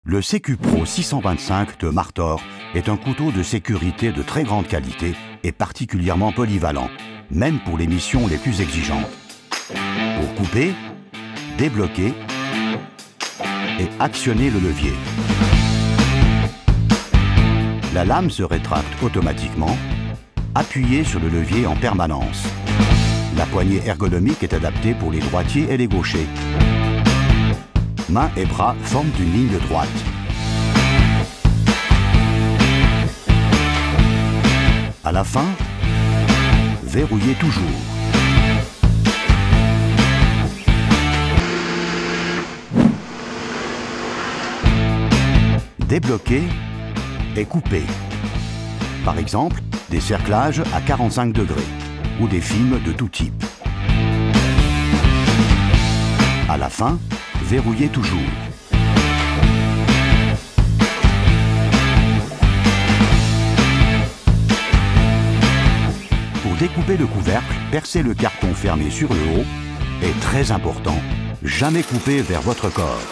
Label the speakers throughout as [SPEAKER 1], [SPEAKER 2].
[SPEAKER 1] Le Sécu Pro 625 de Martor est un couteau de sécurité de très grande qualité et particulièrement polyvalent, même pour les missions les plus exigeantes. Pour couper, débloquer et actionner le levier. La lame se rétracte automatiquement. Appuyez sur le levier en permanence. La poignée ergonomique est adaptée pour les droitiers et les gauchers. Mains et bras forment une ligne droite. À la fin, verrouillez toujours. Débloquez et coupez. Par exemple, des cerclages à 45 degrés ou des films de tout type. À la fin, verrouillez toujours. Pour découper le couvercle, percez le carton fermé sur le haut et, très important, jamais couper vers votre corps.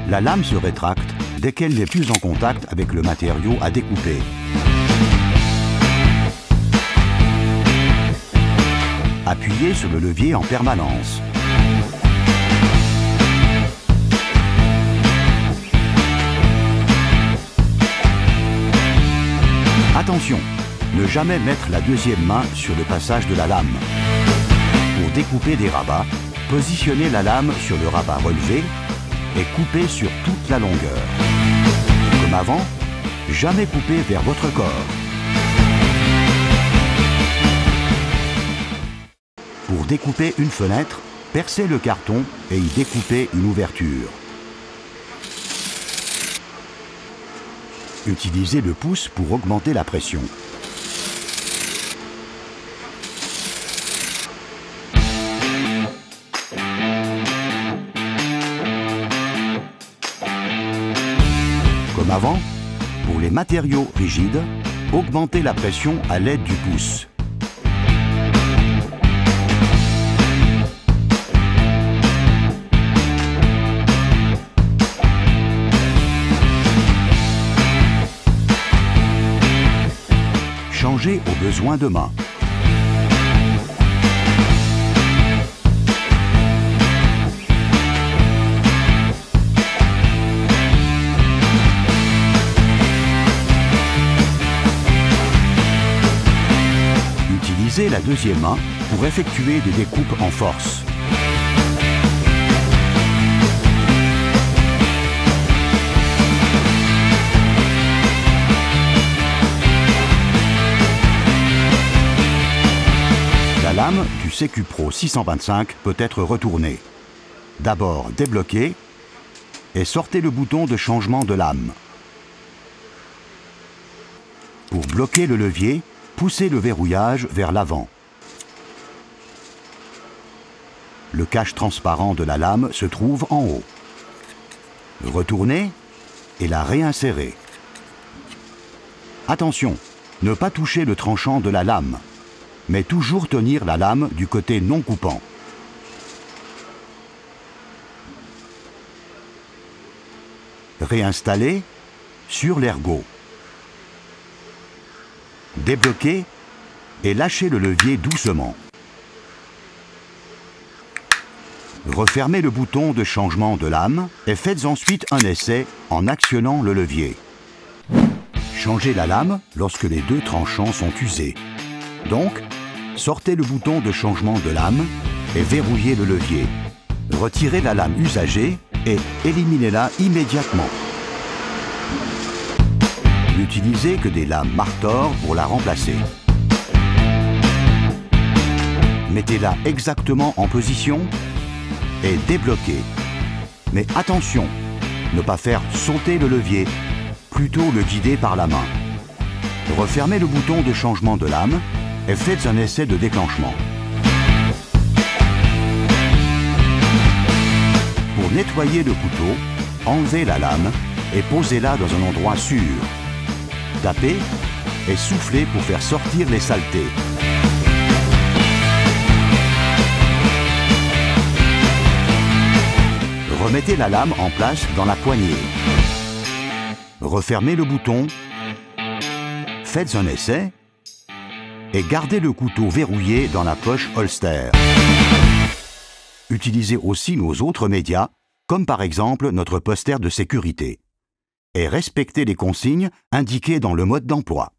[SPEAKER 1] La lame se rétracte dès qu'elle n'est plus en contact avec le matériau à découper. Appuyez sur le levier en permanence. Attention, ne jamais mettre la deuxième main sur le passage de la lame. Pour découper des rabats, positionnez la lame sur le rabat relevé et coupez sur toute la longueur. Comme avant, jamais couper vers votre corps. Pour découper une fenêtre, percez le carton et y découpez une ouverture. Utilisez le pouce pour augmenter la pression. Comme avant, pour les matériaux rigides, augmentez la pression à l'aide du pouce. Changez au besoin de main. Utilisez la deuxième main pour effectuer des découpes en force. La lame du Sécu Pro 625 peut être retournée. D'abord débloquez et sortez le bouton de changement de lame. Pour bloquer le levier, poussez le verrouillage vers l'avant. Le cache transparent de la lame se trouve en haut. Retournez et la réinsérez. Attention, ne pas toucher le tranchant de la lame, mais toujours tenir la lame du côté non coupant. Réinstallez sur l'ergot. Débloquez et lâchez le levier doucement. Refermez le bouton de changement de lame et faites ensuite un essai en actionnant le levier. Changez la lame lorsque les deux tranchants sont usés. Donc, sortez le bouton de changement de lame et verrouillez le levier. Retirez la lame usagée et éliminez-la immédiatement. N'utilisez que des lames Martor pour la remplacer. Mettez-la exactement en position et débloquez. Mais attention, ne pas faire sauter le levier, plutôt le guider par la main. Refermez le bouton de changement de lame et faites un essai de déclenchement. Pour nettoyer le couteau, enlevez la lame et posez-la dans un endroit sûr. Tapez et soufflez pour faire sortir les saletés. Remettez la lame en place dans la poignée. Refermez le bouton. Faites un essai et gardez le couteau verrouillé dans la poche holster. Utilisez aussi nos autres médias, comme par exemple notre poster de sécurité. Et respectez les consignes indiquées dans le mode d'emploi.